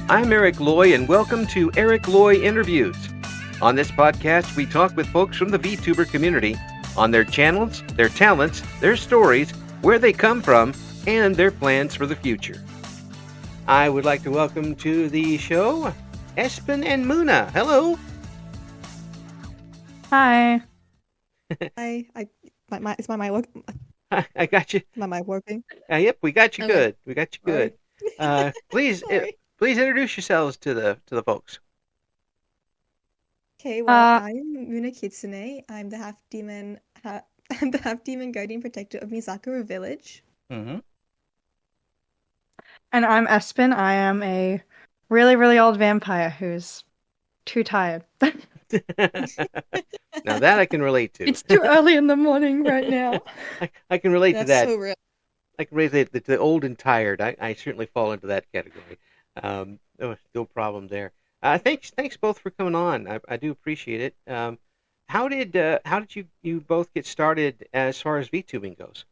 I'm Eric Loy, and welcome to Eric Loy Interviews. On this podcast, we talk with folks from the VTuber community on their channels, their talents, their stories, where they come from, and their plans for the future. I would like to welcome to the show Espen and Moona. Hello. Hi. Hi. Is my mic work? I got you. My mic working? Yep, we got you Okay. good. We got you good. Please Sorry. introduce yourselves to the folks. Okay, well, I'm Moona Kitsune. I'm the half-demon guardian protector of Mizakura Village. Mm-hmm. And I'm Espen. I am a really, really old vampire who's too tired. Now that I can relate to. It's too early in the morning right now. I can relate to That's that. so real. I can relate to the old and tired. I certainly fall into that category. No problem there. Thanks both for coming on. I do appreciate it. How did you both get started as far as VTubing goes?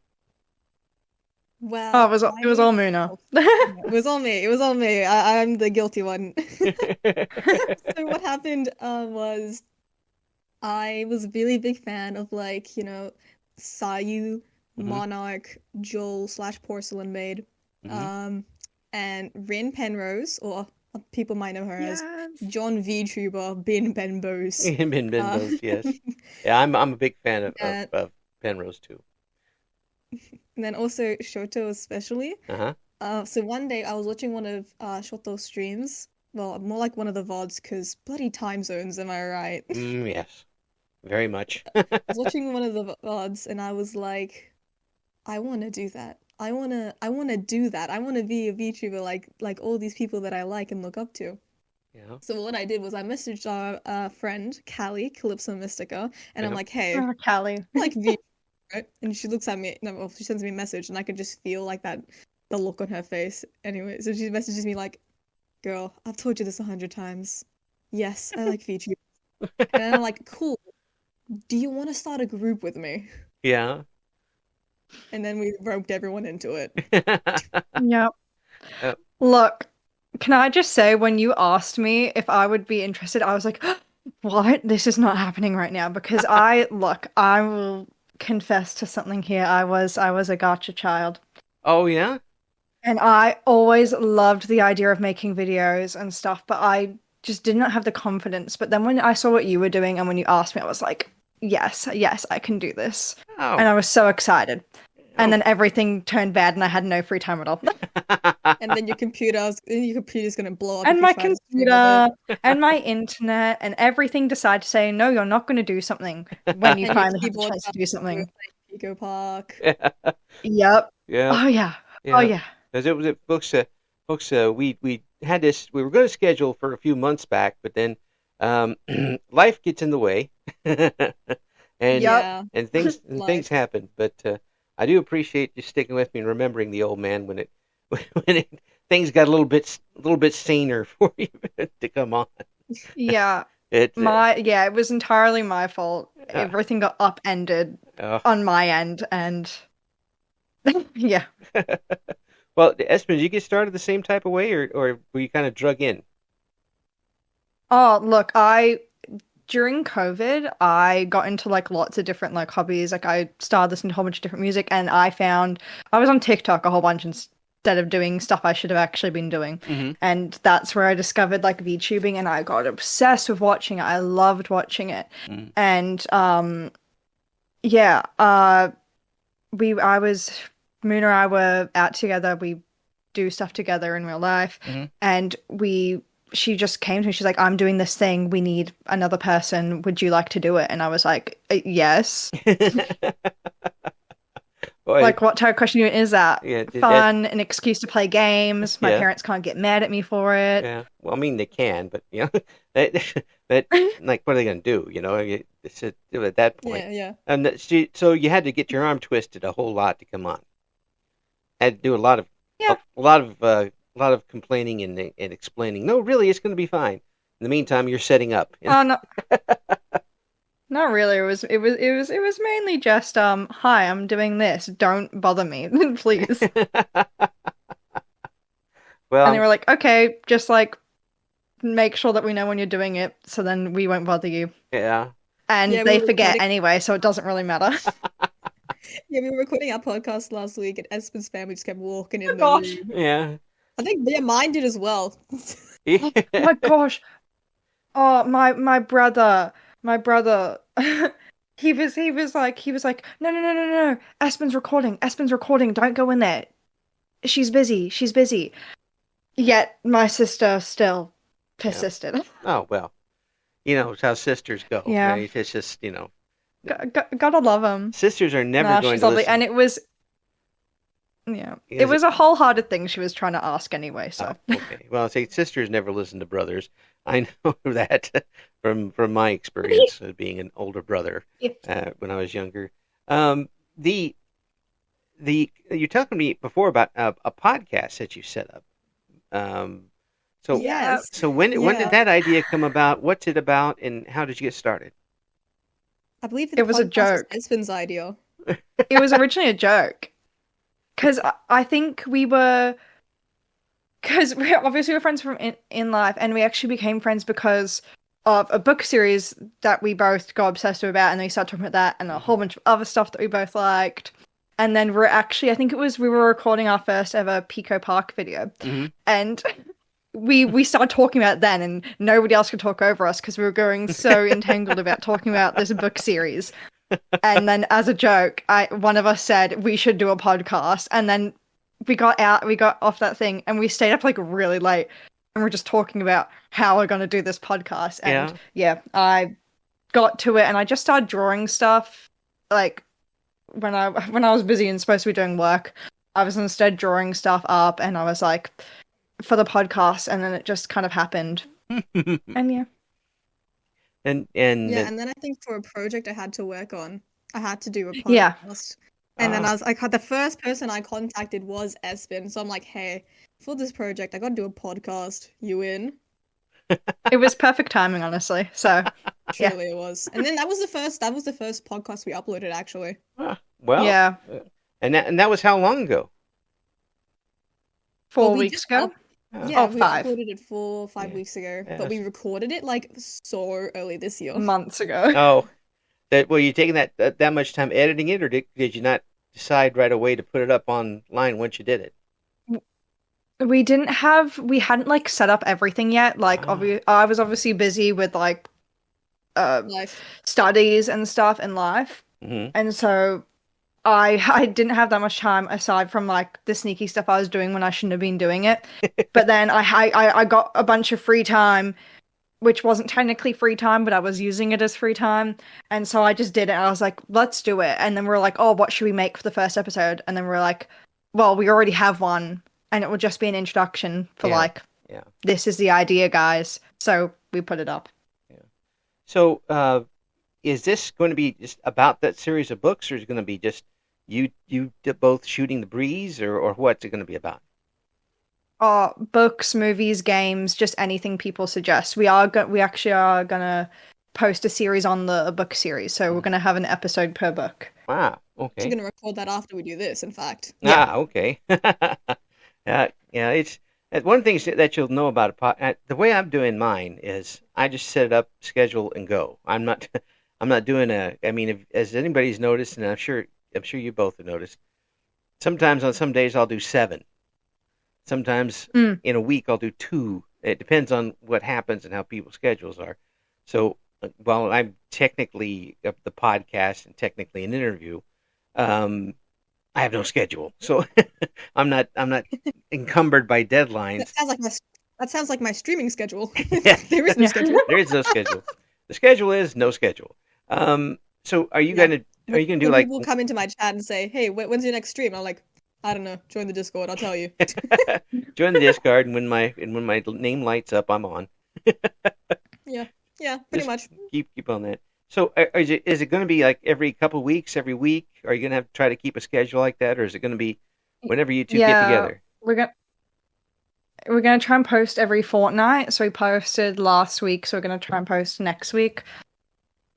Well, Oh, it was all Moona. It was all me. It was all me. I'm the guilty one. So what happened was I was a really big fan of Sayu, Monarch, Joel / Porcelain Maid, and Rin Penrose, or people might know her as John VTuber Bin Benbos. Bin Benbos, yes. Yeah, I'm a big fan of Penrose too. And then also Shoto especially. Uh-huh. So one day I was watching one of Shoto's streams. Well, more like one of the VODs, because bloody time zones, am I right? Yes, very much. I was watching one of the VODs and I was like, I want to do that. I want to do that. I want to be a VTuber like all these people that I like and look up to. Yeah. So what I did was I messaged our friend, Callie, Calypso Mystica, and I'm like, hey, Oh, Callie. I like VTuber, right? And she looks at me, she sends me a message, and I could just feel like the look on her face. Anyway, so she messages me like, girl, I've told you this 100 times. Yes, I like VTuber. And I'm like, cool. Do you want to start a group with me? Yeah. And then we roped everyone into it. Yep. Look, can I just say, when you asked me if I would be interested, I was like, what? This is not happening right now, because I will confess to something here. I was a gacha child. Oh yeah? And I always loved the idea of making videos and stuff, but I just did not have the confidence. But then when I saw what you were doing and when you asked me, I was like, yes, I can do this. Oh. And I was so excited. And then everything turned bad and I had no free time at all. And then your computer's gonna blow up. And my computer and my internet and everything decided to say, no, you're not going to do something when you finally have the chance to do something. Pico Park. Yep. Yeah. Oh yeah. Oh yeah. Because it was folks. We had this. We were going to schedule for a few months back, but then life gets in the way, and things happen. But I do appreciate you sticking with me and remembering the old man when things got a little bit saner for you to come on. Yeah. It was entirely my fault. Everything got upended on my end, and yeah. Well, Espen, did you get started the same type of way, or were you kind of drug in? Oh, look, during COVID, I got into lots of different hobbies. I started listening to a whole bunch of different music, and I was on TikTok a whole bunch instead of doing stuff I should have actually been doing. And that's where I discovered VTubing, and I got obsessed with watching it. I loved watching it. And Moon and I were out together. We do stuff together in real life, and she just came to me. She's like, I'm doing this thing. We need another person. Would you like to do it? And I was like, yes. Boy. What type of question is that? Yeah, fun, an excuse to play games. My parents can't get mad at me for it. Yeah. Well, I mean, they can, but that what are they going to do? It's at that point. Yeah. And so you had to get your arm twisted a whole lot to come on. Had to do a lot of complaining and explaining. No, really, it's going to be fine. In the meantime, you're setting up. Oh no, not really. It was mainly just hi, I'm doing this. Don't bother me, please. Well, and they were like, okay, just make sure that we know when you're doing it, so then we won't bother you. Yeah. And Yeah, we they were forget recording- anyway, so it doesn't really matter. Yeah, we were recording our podcast last week, and Espen's family just kept walking in Oh the gosh. room. Yeah. I think mine did as well. Oh my gosh. Oh, my brother. He was like, no. Espen's recording. Don't go in there. She's busy. Yet my sister still persisted. Oh, well. It's how sisters go. Yeah. Right? It's just, Gotta love him. sisters are never Nah, going she's to lovely, listen. and it was, it was a wholehearted thing she was trying to ask anyway. So Okay. Well, say sisters never listen to brothers. I know that from my experience of being an older brother when I was younger. The you talked to me before about a podcast that you set up. So Yes. so when Yeah. did that idea come about? What's it about, and how did you get started? I believe It was a podcast joke. Espen's idea. it was originally a joke, because I think because we obviously were friends from in life, and we actually became friends because of a book series that we both got obsessed about, and then we started talking about that and a whole bunch of other stuff that we both liked. And then I think we were recording our first ever Pico Park video, and we started talking about it then, and nobody else could talk over us because we were going so entangled about talking about this book series. And then, as a joke, one of us said we should do a podcast, and then we got off that thing, and we stayed up like really late, and we're just talking about how we're going to do this podcast. And yeah, I got to it, and I just started drawing stuff like when I was busy and supposed to be doing work. I was instead drawing stuff up, and I was like, for the podcast, and then it just kind of happened. And yeah. And And then I think for a project I had to work on, I had to do a podcast. Yeah. And then the first person I contacted was Espen. So I'm like, hey, for this project, I got to do a podcast. You in? It was perfect timing, honestly. So Truly it was. And then that was the first podcast we uploaded, actually. well, yeah, and that was how long ago? 4 Well, we weeks just ago. Yeah, Oh, we 5. uploaded it 5 weeks ago, but we recorded it like so early this year. Months ago. Oh, were you taking that much time editing it, or did you not decide right away to put it up online once you did it? We hadn't like set up everything yet. Like I was obviously busy with like Life. studies and stuff in life. And so I didn't have that much time aside from like the sneaky stuff I was doing when I shouldn't have been doing it. But then I got a bunch of free time, which wasn't technically free time, but I was using it as free time. And so I just did it. I was like, let's do it. And then we're like, oh, what should we make for the first episode? And then we're like, well, we already have one, and it will just be an introduction for this is the idea, guys. So we put it up. Yeah. So is this going to be just about that series of books, or is it going to be just you both shooting the breeze, or what's it going to be about? Books, movies, games, just anything people suggest. We actually are gonna post a series on the book series, so we're gonna have an episode per book. Wow. Okay. We're gonna record that after we do this, in fact. Okay. Yeah. It's one of the things that you'll know about the way I'm doing mine is I just set it up, schedule, and go. I'm not doing I mean, as anybody's noticed, and I'm sure you both have noticed, sometimes on some days I'll do 7. Sometimes in a week I'll do 2. It depends on what happens and how people's schedules are. So while I'm technically the podcast and technically an interview, I have no schedule. So I'm not encumbered by deadlines. That sounds like my streaming schedule. Yeah. There is no schedule. There is no schedule. The schedule is no schedule. So are you gonna do like people come into my chat and say, "Hey, when's your next stream?" I'm like, I don't know. Join the Discord. I'll tell you. join the Discord, and when my name lights up, I'm on. Yeah, pretty much. Keep on that. So is it going to be like every couple weeks, every week? Are you going to have to try to keep a schedule like that, or is it going to be whenever you two get together? We're gonna try and post every fortnight. So we posted last week, so we're gonna try and post next week.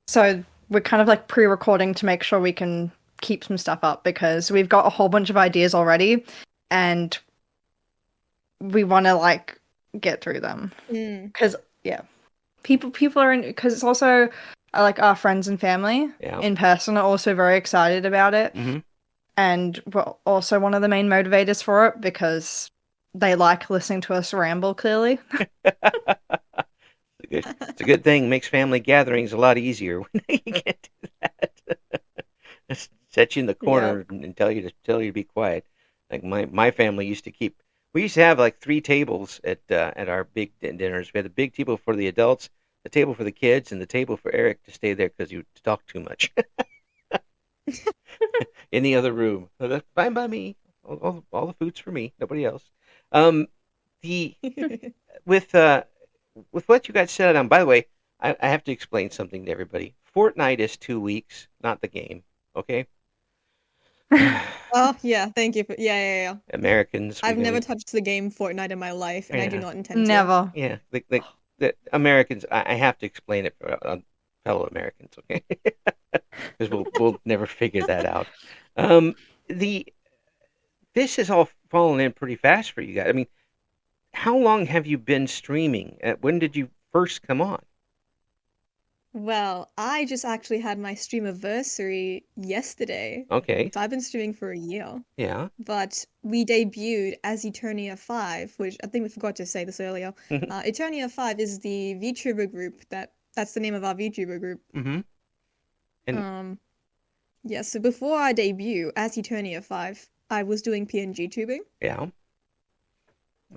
So we're kind of like pre-recording to make sure we can keep some stuff up, because we've got a whole bunch of ideas already, and we want to like get through them. Mm. Because people are in, because it's also like our friends and family in person are also very excited about it. Mm-hmm. And we're also one of the main motivators for it because they like listening to us ramble, clearly. It's a good thing. Makes family gatherings a lot easier when you can do that. Just set you in the corner and tell you to be quiet. Like my family used to keep. We used to have like 3 tables at our big dinners. We had the big table for the adults, the table for the kids, and the table for Eric to stay there because you talk too much in the other room. So that's fine by me. All the food's for me. Nobody else. The with what you got set on. By the way, I have to explain something to everybody. Fortnite is 2 weeks, not the game. Okay. Oh yeah, thank you for yeah. Americans. I've never touched the game Fortnite in my life, and I do not intend to. Never. Yeah, the Americans. I have to explain it for fellow Americans, okay? Because we'll never figure that out. This has all fallen in pretty fast for you guys. I mean, how long have you been streaming? When did you first come on? Well, I just actually had my streamiversary yesterday. Okay. So I've been streaming for a year. Yeah. But we debuted as Eternia 5, which I think we forgot to say this earlier. Eternia 5 is the VTuber group that's the name of our VTuber group. Mm-hmm. And yeah, so before our debut as Eternia 5, I was doing PNG tubing. Yeah.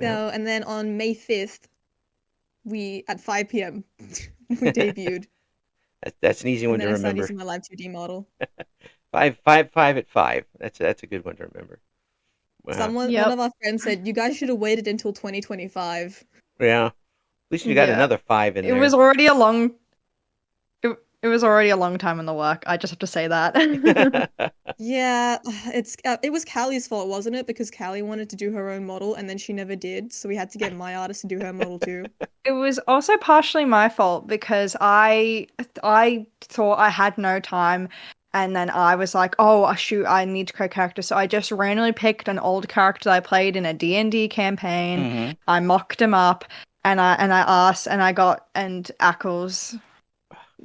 So, and then on May 5th, at 5 p.m. we debuted. That's an easy one to And then I started remember. using my live 2D model. 5 at 5. That's a good one to remember. Wow. One of our friends said, "You guys should have waited until 2025." Yeah. At least you got another 5 in there. It was already a long. It was already a long time in the work. I just have to say that. Yeah, it was Callie's fault, wasn't it? Because Callie wanted to do her own model and then she never did, so we had to get my artist to do her model too. It was also partially my fault because I thought I had no time, and then I was like, "Oh, shoot, I need to create a character." So I just randomly picked an old character that I played in a D&D campaign. Mm-hmm. I mocked him up, and I asked, and Ackles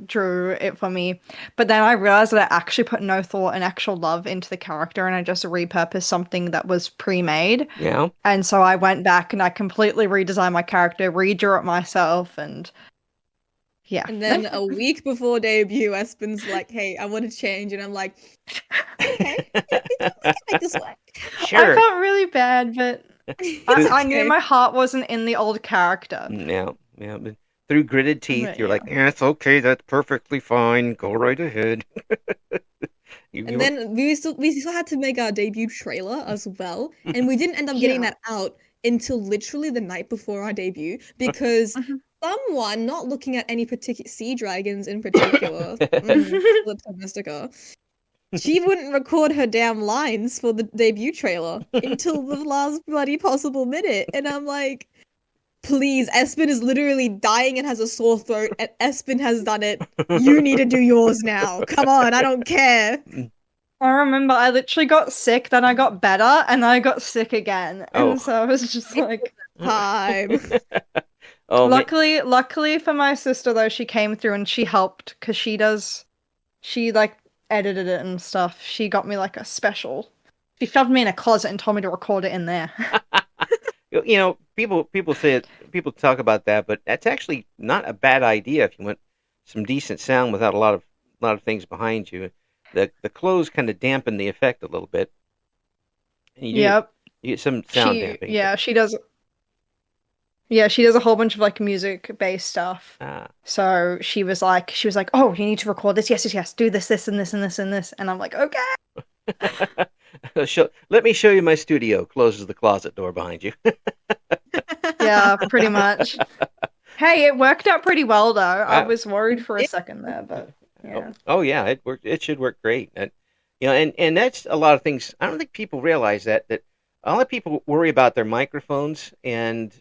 drew it for me. But then I realized that I actually put no thought and actual love into the character, and I just repurposed something that was pre-made. Yeah. And so I went back and I completely redesigned my character, redrew it myself, and yeah. And then a week before debut, Espen's like, "Hey, I want to change," and I'm like, "Okay, we can make this work." Sure. I felt really bad, but I knew my heart wasn't in the old character. Yeah. But through gritted teeth, you're like, "Yeah, it's okay. That's perfectly fine. Go right ahead." Then we still had to make our debut trailer as well, and we didn't end up getting that out until literally the night before our debut because someone, not looking at any particular sea dragons in particular, Mystica, she wouldn't record her damn lines for the debut trailer until the last bloody possible minute, and I'm like, "Please, Espen is literally dying and has a sore throat, and Espen has done it. You need to do yours now. Come on, I don't care." I remember I literally got sick, then I got better, and then I got sick again. And so I was just like... Time. Luckily for my sister, though, she came through and she helped, because she like edited it and stuff. She got me like a special... She shoved me in a closet and told me to record it in there. You know, people say it, people talk about that, but that's actually not a bad idea if you want some decent sound without a lot of things behind you. The clothes kind of dampen the effect a little bit. And you get some sound damping. Yeah, she does. Yeah, she does a whole bunch of like music-based stuff. So she was like, "Oh, you need to record this. Yes. Do this, and this, and this, and this." And I'm like, "Okay." Let me show you my studio. Closes the closet door behind you. Yeah, pretty much. Hey, it worked out pretty well though. I was worried for a second there, but yeah. Oh yeah, it worked. It should work great. And and that's a lot of things. I don't think people realize that a lot of people worry about their microphones and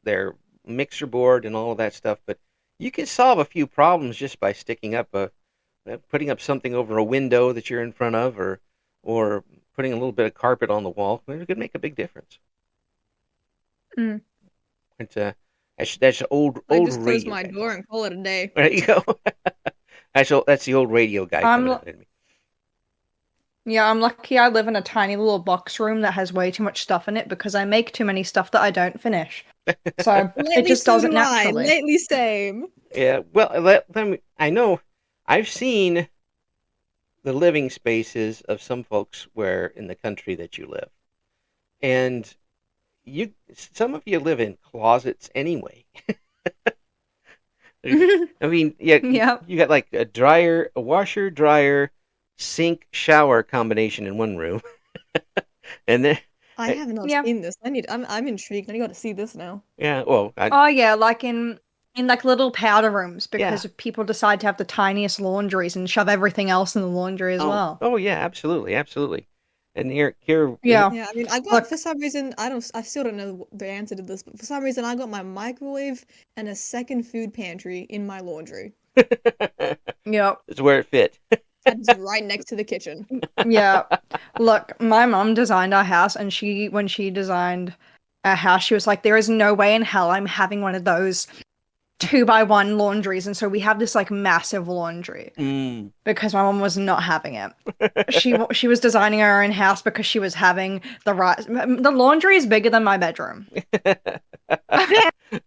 their mixer board and all of that stuff, but you can solve a few problems just by putting up something over a window that you're in front of, or putting a little bit of carpet on the wall. It could make a big difference. It's that's old I just close radio my guy. door and call it a day. There you go. That's the old radio guy I'm coming l- out at me. Yeah, I'm lucky I live in a tiny little box room that has way too much stuff in it because I make too many stuff that I don't finish. So it Lately, just so does it do I. naturally. Lately, same. Yeah, well, let me. I know I've seen the living spaces of some folks where in the country that you live, and some of you live in closets anyway. I mean, yeah, Yep. you got like a washer, dryer, sink, shower combination in one room, and then I have not Yeah. seen this. I'm intrigued. I got to see this now. yeah, well, Oh yeah, like in like little powder rooms Yeah. because people decide to have the tiniest laundries and shove everything else in the laundry as well. oh yeah, absolutely, absolutely. And here, Yeah. Yeah, I mean, I got Look- for some reason I still don't know the answer to this, but for some reason I got my microwave and a second food pantry in my laundry. Yep. it's where it fit. That's right next to the kitchen. Yeah. Look, my mom designed our house and when she designed our house, she was like, there is no way in hell I'm having one of those 2x1 laundries. And so we have this like massive laundry Mm. because my mom was not having it. She was designing her own house because she was having the laundry is bigger than my bedroom.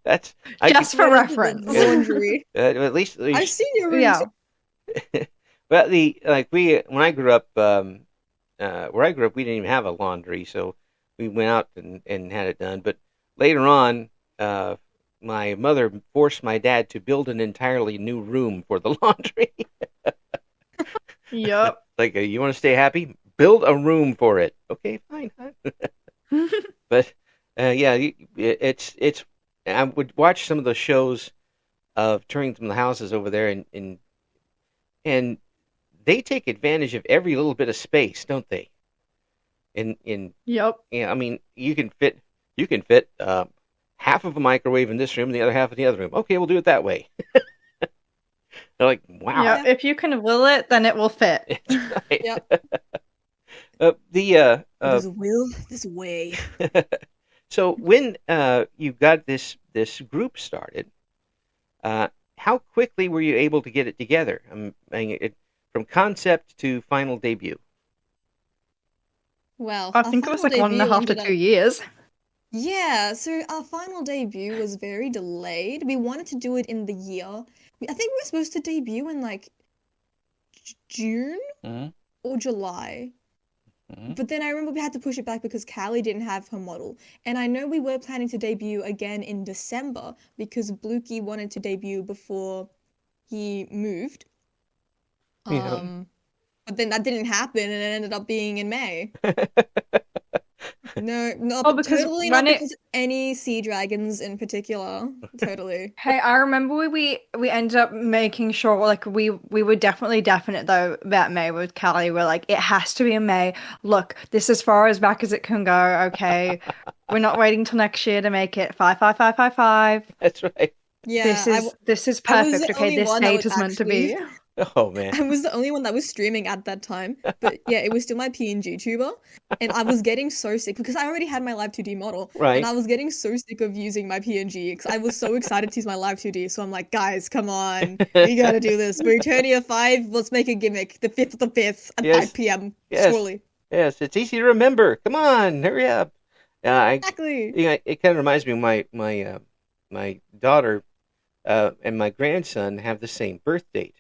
That's Just for Right into the reference. laundry. at least I've seen your room. Yeah. But when I grew up, where I grew up, we didn't even have a laundry, so we went out and had it done. But later on, my mother forced my dad to build an entirely new room for the laundry. Yep. Like, you want to stay happy? Build a room for it. Okay, fine. But yeah, it's. I would watch some of the shows of touring some of the houses over there, and they take advantage of every little bit of space, don't they? In Yep. yeah, I mean, you can fit half of a microwave in this room, and the other half in the other room. Okay, we'll do it that way. They're like, wow. Yeah. If you can will it, then it will fit. That's right. Yep. The will this way. so when you got this group started, how quickly were you able to get it together? From concept to final debut. Well, I our think it was final like 1.5 to debut 2 years. Yeah, so our final debut was very delayed. We wanted to do it in the year. I think we were supposed to debut in like June Mhm. or July. Mhm. But then I remember we had to push it back because Callie didn't have her model. And I know we were planning to debut again in December because Blukey wanted to debut before he moved. Yeah. But then that didn't happen and it ended up being in May. No, Oh, because totally when not it- because of any sea dragons in particular. Totally. Hey, I remember we ended up making sure like we were definitely definite though about May with Callie. We're like, it has to be in May. Look, this is as far as back as it can go. Okay, we're not waiting till next year to make it 55555. That's right. Yeah, This is I was perfect. the Okay, only this one that date was is meant to be. Oh man. I was the only one that was streaming at that time. But yeah, it was still my PNG tuber. And I was getting so sick because I already had my Live 2D model. Right. And I was getting so sick of using my PNG because I was so excited to use my Live 2D. So I'm like, guys, come on. We gotta do this. For Eternia 5, let's make a gimmick. The 5th of the 5th at Yes. 5 p.m. Yes. Surely. Yes, it's easy to remember. Come on, hurry up. Exactly. It kind of reminds me of my daughter and my grandson have the same birth date.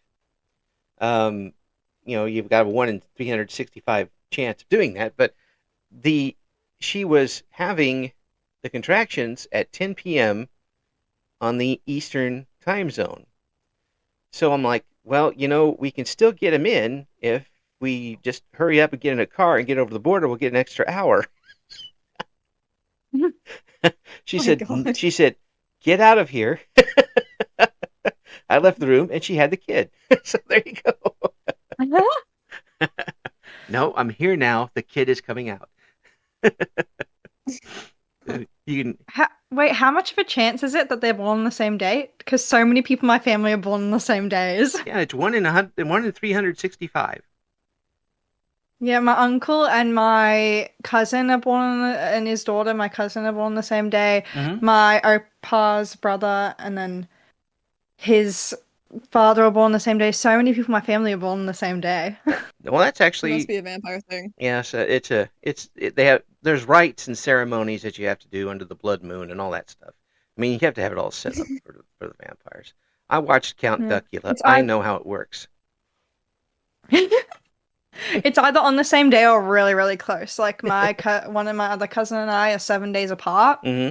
You've got a 1 in 365 chance of doing that, but she was having the contractions at 10 p.m. on the Eastern time zone. So I'm like, well, we can still get him in if we just hurry up and get in a car and get over the border. We'll get an extra hour. She said, get out of here. I left the room and she had the kid. So there you go. No, I'm here now. The kid is coming out. You can. Wait, how much of a chance is it that they're born on the same date? Because so many people in my family are born on the same days. Yeah, it's 1 in 365. Yeah, my uncle and my cousin are born and his daughter, my cousin, are born on the same day. Hmm. My opa's brother and then his father are born on the same day. So many people in my family are born on the same day. Well, that's It must actually be a vampire thing. yes. They have there's rites and ceremonies that you have to do under the blood moon and all that stuff. I mean, you have to have it all set up for the vampires. I watched Count Yeah. Duckula. It's I either know how it works. it's either on the same day or really, really close. Like one of my other cousin and I are 7 days apart Hmm.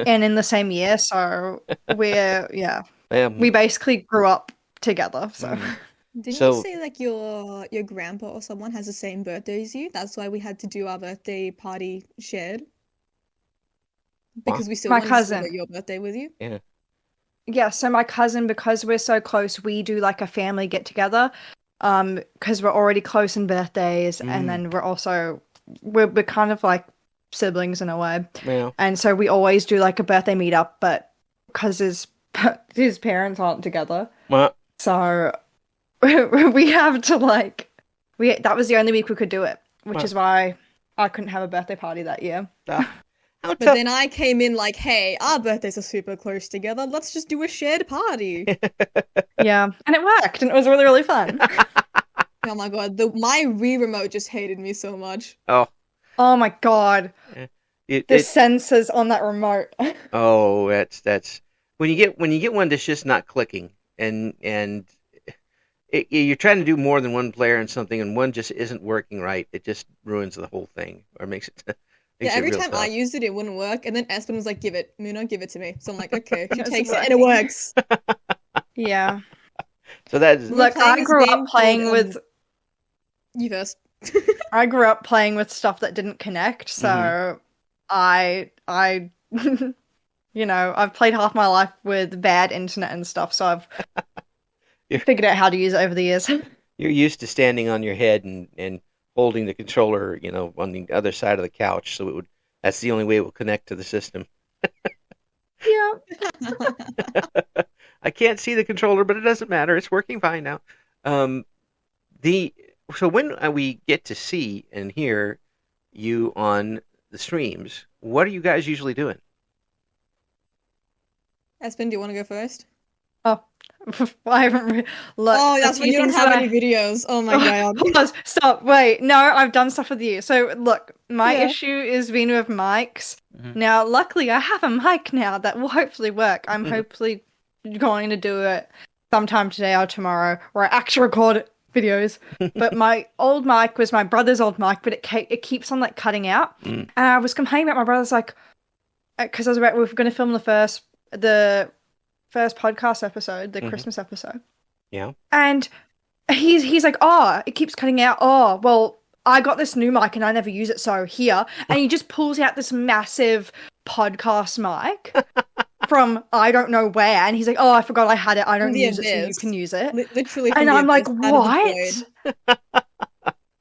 and in the same year. So yeah, we Um, basically grew up together. So mm. Didn't you So say like your grandpa or someone has the same birthday as you? That's why we had to do our birthday party shared well, because we still my wanted to celebrate cousin. your birthday with you. yeah. Yeah, so my cousin, because we're so close, we do like a family get together. Because we're already close in birthdays, and Mm, then we're kind of like siblings in a way. well, And so we always do like a birthday meetup, but because his parents aren't together, well, so we have to like we that was the only week we could do it, which well, is why I couldn't have a birthday party that year. uh, how But tough. then I came in like, hey, our birthdays are super close together. Let's just do a shared party. Yeah, and it worked, and it was really, really fun. Oh my God, my Wii remote just hated me so much. Oh, Oh my God, eh, it, the it sensors on that remote. oh, that's when you get one that's just not clicking, and you're trying to do more than one player and something, and one just isn't working right. It just ruins the whole thing, or makes it Yeah, makes it every real time I tough. used it, it wouldn't work. And then Espen was like, give it, Moona, give it to me. So I'm like, okay. She It's takes it and it working. works. Yeah. So that is We were Look, playing this game called you first. I grew up playing with stuff that didn't connect, hmm so I I've played half my life with bad internet and stuff, so I've you're figured out how to use it over the years. you're used to standing on your head and holding the controller, on the other side of the couch, so that's the only way it will connect to the system. Yeah. I can't see the controller, but it doesn't matter. It's working fine now. Um, the so when we get to see and hear you on the streams, what are you guys usually doing? Espen, do you want to go first? Oh, I haven't look, Oh, a that's when few you don't things have that any videos. Oh my God. Pause. Stop. Wait. No, I've done stuff with you. So look, my Yeah. issue is being with mics. Mhm. Now, luckily, I have a mic now that will hopefully work. I'm hopefully going to do it sometime today or tomorrow, where I actually record videos. But my old mic was my brother's old mic, but it keeps on like cutting out. Mm, And I was complaining about my brother's like, because we were going to film the first podcast episode, the mhm. Christmas episode. Yeah. And he's like, oh, it keeps cutting out. Oh, well, I got this new mic and I never use it, so here. And he just pulls out this massive podcast mic from I don't know where, and he's like, oh, I forgot I had it. I From don't the use it, so you abyss. can use it. Literally from And the I'm like, abyss, out of the what? void.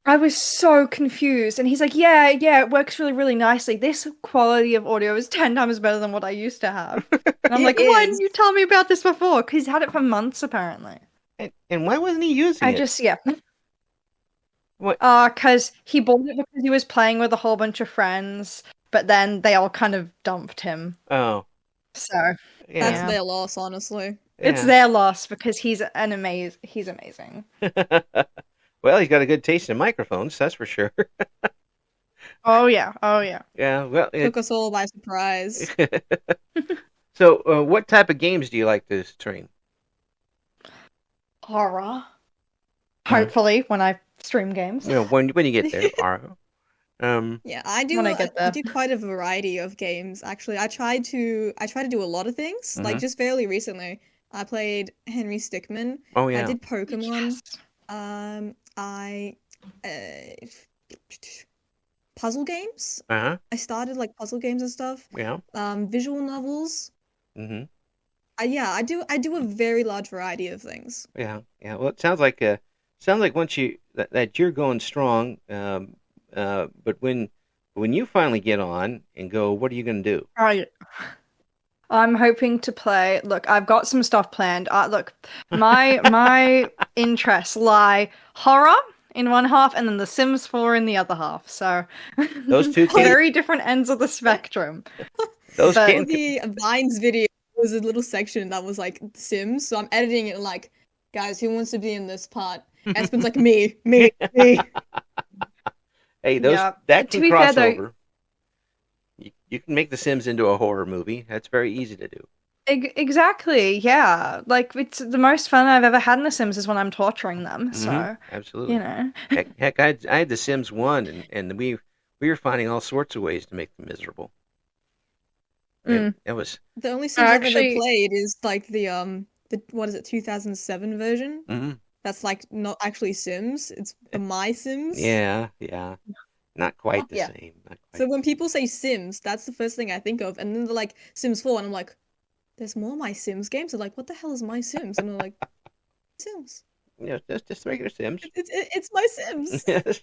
I was so confused. And he's like, yeah, it works really, really nicely. This quality of audio is 10 times better than what I used to have. And I'm It like, why didn't is. you tell me about this before? Because he's had it for months, apparently. And why wasn't he using I it? just, yeah. What? Because he bought it because he was playing with a whole bunch of friends, but then they all kind of dumped him. Oh, So, That's yeah, their loss, honestly. it's yeah. their loss because he's amazing. Well, he's got a good taste in microphones, that's for sure. Oh yeah, oh yeah. Yeah. Well, Took us all by surprise. so what type of games do you like to stream? Horror. Uh, Hopefully, when I stream games. when you get there, Aro. Yeah, I do When I get I there. do quite a variety of games actually. I try to do a lot of things. Like Mhm. just fairly recently, I played Henry Stickmin. Oh I yeah. did Pokemon. Yes. I puzzle games. Uh-huh. I started like puzzle games and stuff. Yeah. Visual novels. Mm-hmm. Yeah, I do a very large variety of things. Yeah. Yeah. Well, it sounds like once that you're going strong. But when you finally get on and go, what are you going to do? I'm hoping to play. Look, I've got some stuff planned. Look, my interests lie horror in one half, and then The Sims 4 in the other half. So Those two came. very different ends of the spectrum. Those But- came. the Vines video, there was a little section that was like Sims, so I'm editing it like, guys, who wants to be in this part? Espen's like, me. Hey, those Yeah. that To can be fair, cross though- over. You can make The Sims into a horror movie. That's very easy to do. Exactly, yeah. Like it's the most fun I've ever had in The Sims is when I'm torturing them. So, Mhm, absolutely. you know. Heck, I had The Sims 1, and we were finding all sorts of ways to make them miserable. It was. The only Sims I've Actually- ever played is like the what is it, 2007 version? Mhm. That's like not actually Sims, it's the My Sims. Yeah. Not quite the Yeah. same. Not quite. So when people say Sims, that's the first thing I think of, and then they're like Sims 4, and I'm like, there's more My Sims games. They're like, what the hell is My Sims? And they're like, Sims. Just regular Sims. It's My Sims. Yes.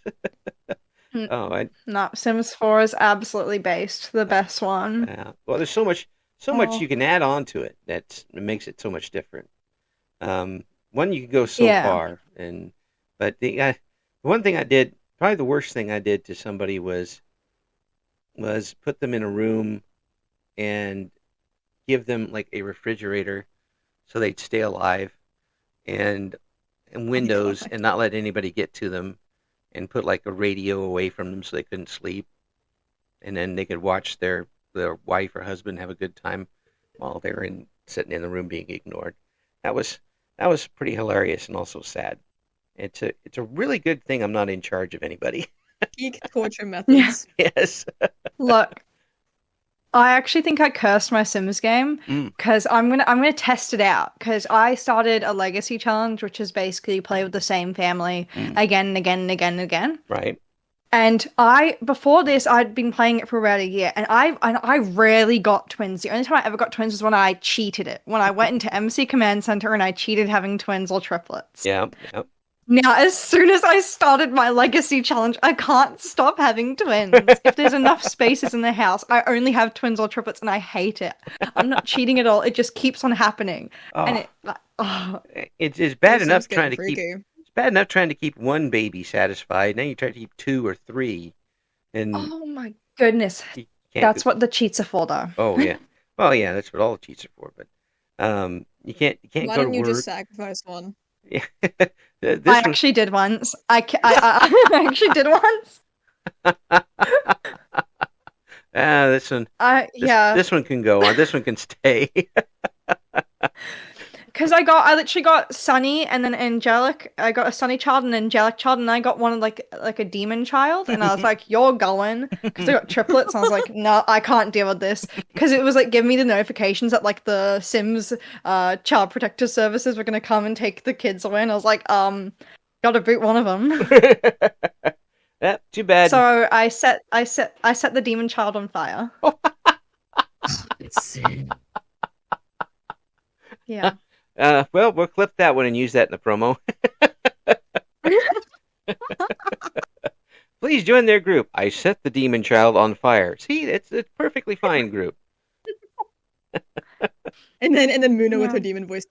Mm. Oh, No, Sims 4 is absolutely based, the best one. yeah. Well, there's so much Oh. you can add on to it that makes it so much different. One, you can go so Yeah. far, but the one thing I did, probably the worst thing I did to somebody was put them in a room and give them like a refrigerator so they'd stay alive, and windows, God. and not let anybody get to them, and put like a radio away from them so they couldn't sleep, and then they could watch their wife or husband have a good time while they were sitting in the room being ignored. That was pretty hilarious and also sad. It's a really good thing I'm not in charge of anybody. Geek torture methods. Yes. Look, I actually think I cursed my Sims game Mm. because I'm gonna test it out because I started a legacy challenge, which is basically play with the same family Mm. again and again and again and again. Right. And before this, I'd been playing it for about a year, and I rarely got twins. The only time I ever got twins was when I cheated it. When I went into MC Command Center and I cheated having twins or triplets. Yeah. Yep. Now, as soon as I started my legacy challenge, I can't stop having twins. If there's enough spaces in the house, I only have twins or triplets, and I hate it. I'm not cheating at all. It just keeps on happening, and It's bad Those enough Sims getting trying to keep. freaky. It's bad enough trying to keep one baby satisfied. Now you try to keep 2 or 3, and oh my goodness, you can't. that's what the cheats are for, though. Oh yeah. Well, yeah, that's what all the cheats are for. But you can't Why go don't to you work. just sacrifice one? Yeah. I This one. actually did once. I actually did once. This one. Yeah. This one can go on. This one can stay. Because I literally got Sunny and then Angelic. I got a Sunny child and an Angelic child, and I got one like a demon child. And I was like, "You're going," because I got triplets. And I was like, "No, I can't deal with this." Because it was like giving me the notifications that like the Sims Child Protective Services were gonna come and take the kids away. And I was like, gotta boot one of them. Yeah, too bad. So I set the demon child on fire. Yeah. Well, we'll clip that one and use that in the promo. Please join their group. I set the demon child on fire. See, it's a perfectly fine group. And then Moona with Yeah. her demon voice.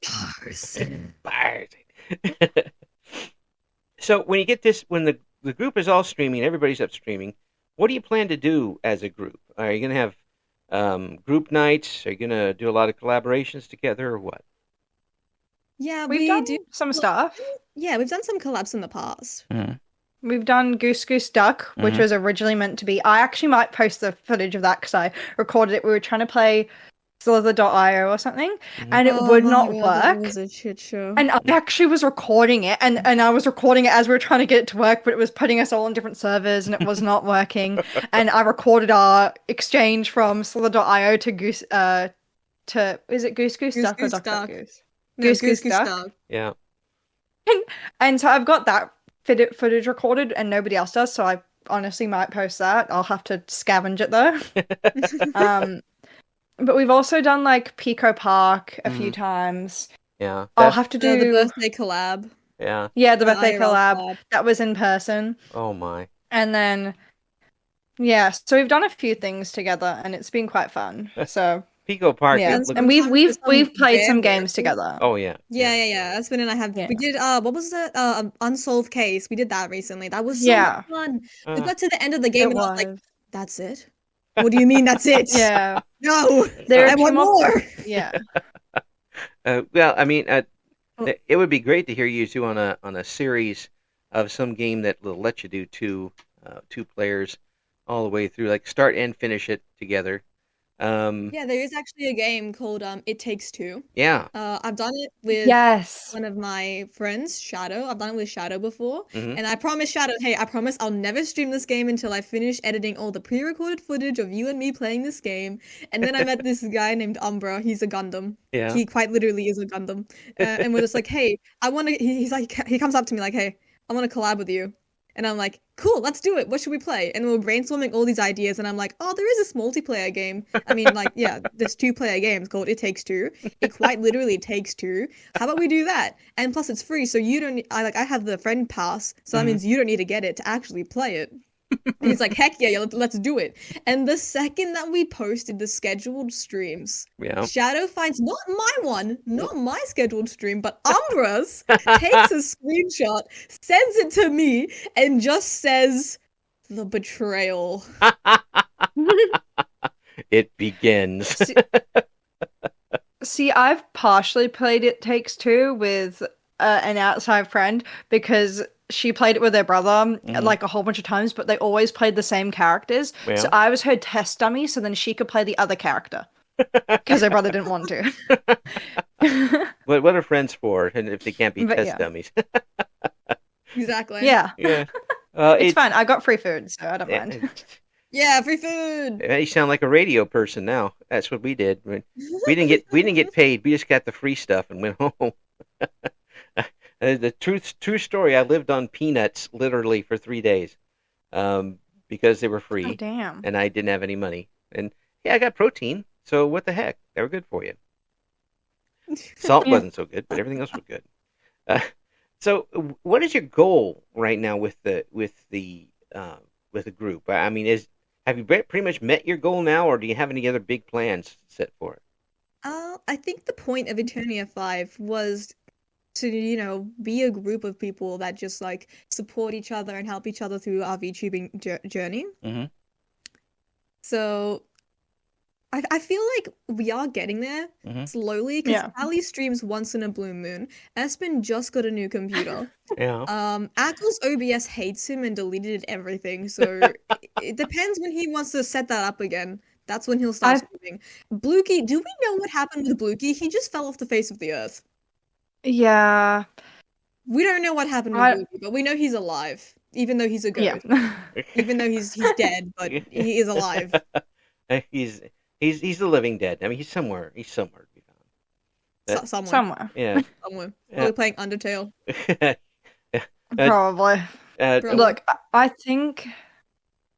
So when you get this, when the group is all streaming, everybody's up streaming, what do you plan to do as a group? Are you going to have group nights? Are you going to do a lot of collaborations together or what? Yeah, We've we done do. some stuff. Yeah, we've done some collabs in the past. We've done Goose Goose Duck, which was originally meant to be. I actually might post the footage of that because I recorded it. We were trying to play Slither.io or something, and it would Oh not my God, that work. was a shit show. And I actually was recording it, and I was recording it as we were trying to get it to work, but it was putting us all on different servers, and it was not working. And I recorded our exchange from Slither.io to Goose, is it Goose Goose Goose Duck or Goose Duck Duck Duck. Goose? No, Goose Goose Duck. Duck. Yeah. And so I've got that footage recorded, and nobody else does, so I honestly might post that. I'll have to scavenge it though. But we've also done like Pico Park a few times. Yeah. I'll have to The do birthday collab. Yeah. the birthday IRL collab that was in person, Oh my. and then so we've done a few things together, and it's been quite fun. So Pico Park. Yeah, Look, and we've played some Bear games together. oh yeah. Yeah. Espen and I have. Yeah. We did. What was that? Unsolved Case. We did that recently. That was so Yeah. fun. We Uh, got to the end of the game It and I was like, was. "That's it? What do you mean that's it? Yeah. No, There I are two want more." Yeah. well, I mean, Oh. it would be great to hear you two on a series of some game that will let you do two players all the way through, like start and finish it together. Yeah, there is actually a game called It Takes Two. Yeah. I've done it with Yes. one of my friends, Shadow. I've done it with Shadow before. Mhm. And I promised Shadow, hey, I promise I'll never stream this game until I finish editing all the pre-recorded footage of you and me playing this game. And then I met this guy named Umbra. He's a Gundam. Yeah. He quite literally is a Gundam. And we're just like, hey, I want to. He's like, he comes up to me like, hey, I want to collab with you. And I'm like, cool, let's do it. What should we play? And we're brainstorming all these ideas. And I'm like, oh, there is this multiplayer game. I mean, like, yeah, there's two-player games called It Takes Two. It quite literally takes two. How about we do that? And plus, it's free, so you don't. I have the friend pass, so that means you don't need to get it to actually play it. And he's like, heck yeah, let's do it. And the second that we posted the scheduled streams, Yeah. Shadow finds not my scheduled stream, but Umbra's, takes a screenshot, sends it to me, and just says, the betrayal. It begins. See, I've partially played It Takes Two with an outside friend because she played it with her brother like a whole bunch of times, but they always played the same characters. Yeah. So I was her test dummy, so then she could play the other character because her brother didn't want to. What are friends for? And if they can't be But test yeah. dummies. Exactly. Yeah, Yeah. it's fine. I got free food, so I don't mind. Yeah, free food. You sound like a radio person now. That's what we did. We didn't get paid. We just got the free stuff and went home. The true story. I lived on peanuts literally for 3 days, because they were free. Oh, damn. And I didn't have any money. And yeah, I got protein. So what the heck? They were good for you. Salt Yeah. wasn't so good, but everything else was good. So what is your goal right now with the group? I mean, have you pretty much met your goal now, or do you have any other big plans set for it? I think the point of Eternia 5 was to, be a group of people that just like support each other and help each other through our VTubing journey. Mm-hmm. So I feel like we are getting there slowly because Yeah. Ali streams once in a blue moon. Espen just got a new computer. Yeah. Ackles OBS hates him and deleted everything. So it depends when he wants to set that up again. That's when he'll start streaming. Blukey, do we know what happened with Blukey? He just fell off the face of the earth. Yeah. We don't know what happened with Blukey, but we know he's alive, even though he's a ghost. Yeah. Even though he's dead, but he is alive. He's the living dead. I mean, he's somewhere. He's somewhere to be found. Somewhere. Yeah. Somewhere. Yeah. Probably playing Undertale. Probably. Probably. Look,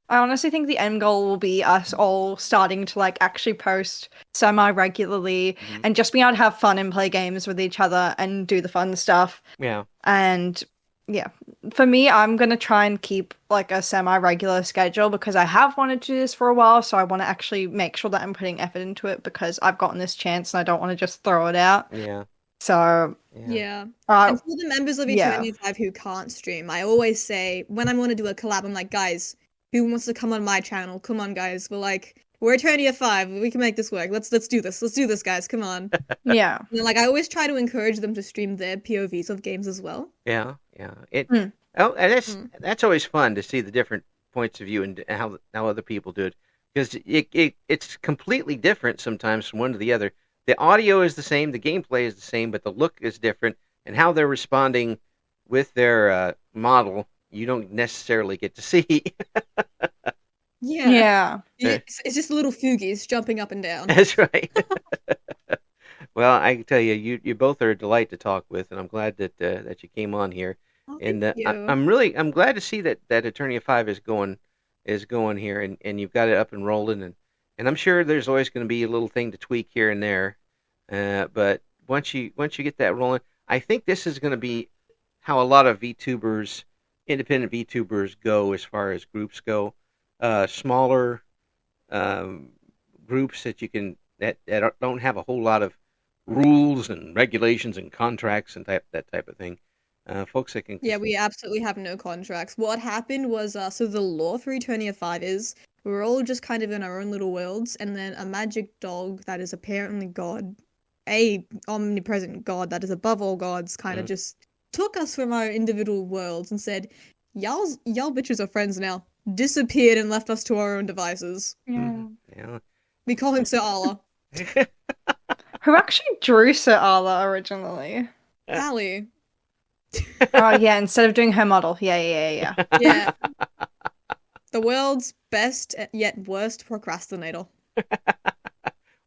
I honestly think the end goal will be us all starting to like actually post semi-regularly and just being able to have fun and play games with each other and do the fun stuff. Yeah. And yeah, for me, I'm going to try and keep like a semi-regular schedule because I have wanted to do this for a while. So I want to actually make sure that I'm putting effort into it because I've gotten this chance and I don't want to just throw it out. Yeah. So Yeah. And for the members of Eternia 5 who can't stream, I always say, when I want to do a collab, I'm like, guys, who wants to come on my channel? Come on, guys. We're Eternia 5. We can make this work. Let's do this. Let's do this, guys. Come on. Yeah. And, I always try to encourage them to stream their POVs of games as well. Yeah. And that's always fun to see the different points of view and how other people do it, because it's completely different sometimes from one to the other. The audio is the same, the gameplay is the same, but the look is different, and how they're responding with their model, you don't necessarily get to see. Yeah. It's just little fugies jumping up and down. That's right. Well, I can tell you, you both are a delight to talk with, and I'm glad that you came on here. Oh, And thank you. I'm glad to see that Eternia 5 is going here, and you've got it up and rolling, and I'm sure there's always going to be a little thing to tweak here and there, but once you get that rolling, I think this is going to be how a lot of VTubers, independent VTubers, go as far as groups go, smaller groups that you can that don't have a whole lot of rules and regulations and contracts and that type of thing. Folks that can. Yeah, we absolutely have no contracts. What happened was, so the law for Eternia 5 is we're all just kind of in our own little worlds, and then a magic dog that is apparently God, a omnipresent God that is above all gods, kind of just took us from our individual worlds and said, y'all bitches are friends now. Disappeared and left us to our own devices. Yeah. Yeah. We call him Sir Allah. Who actually drew Sir Allah originally? Hallie. Oh yeah, instead of doing her model. Yeah. Yeah. The world's best yet worst procrastinator.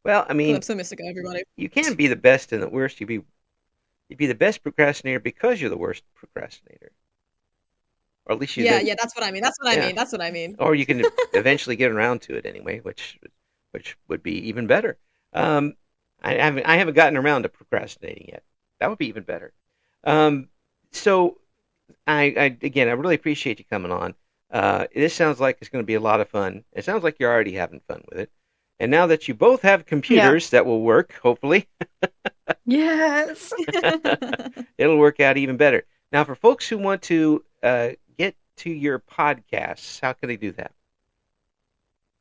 Well, I mean, I'm so mystical, everybody. you can't be the best and the worst. You'd be the best procrastinator because you're the worst procrastinator. Or at least Yeah, that's what I mean. That's what I mean. Or you can eventually get around to it anyway, which would be even better. I haven't gotten around to procrastinating yet. That would be even better. So I really appreciate you coming on. This sounds like it's going to be a lot of fun. It sounds like you're already having fun with it. And now that you both have computers that will work, hopefully. Yes. It'll work out even better. Now, for folks who want to get to your podcasts, how can they do that?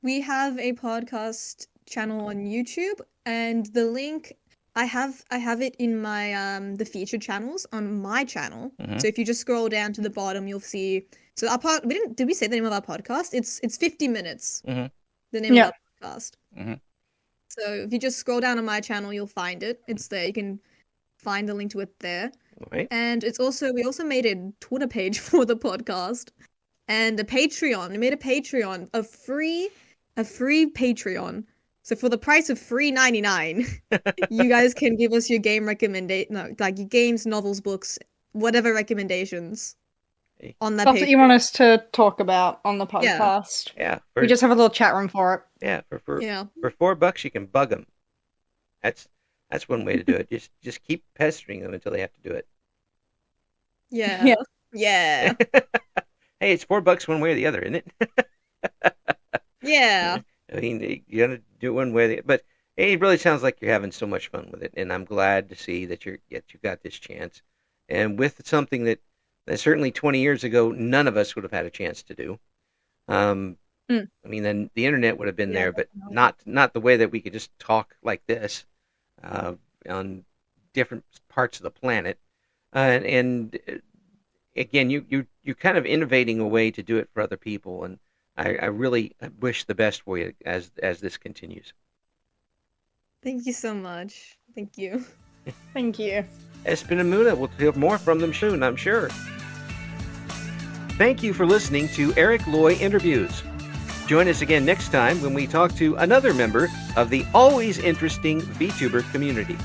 We have a podcast channel on YouTube, and the link I have it in my the featured channels on my channel. Mm-hmm. So if you just scroll down to the bottom, you'll see. So did we say the name of our podcast? It's 50 minutes. Mm-hmm. The name of our podcast. Mm-hmm. So if you just scroll down on my channel, you'll find it. It's there. You can find the link to it there. Right. And we also made a Twitter page for the podcast and a Patreon. We made a Patreon, a free Patreon. So for the price of $3.99, you guys can give us your game like your games, novels, books, whatever recommendations on that Stuff page. that you want us to talk about on the podcast. Yeah. We just have a little chat room for it. Yeah. For $4 you can bug them. That's one way to do it. Just keep pestering them until they have to do it. Yeah. Yeah. Hey, it's $4 one way or the other, isn't it? Yeah. I mean, you gotta do it one way or the other. But hey, it really sounds like you're having so much fun with it, and I'm glad to see that you got this chance. And with something that certainly 20 years ago none of us would have had a chance to do. I mean, then the internet would have been there, but not the way that we could just talk like this on different parts of the planet. And again, you're kind of innovating a way to do it for other people, and I really wish the best for you as this continues. Thank you so much. Thank you. Thank you. Espen and Moona, we'll hear more from them soon, I'm sure. Thank you for listening to Eric Loy Interviews. Join us again next time when we talk to another member of the always interesting VTuber community.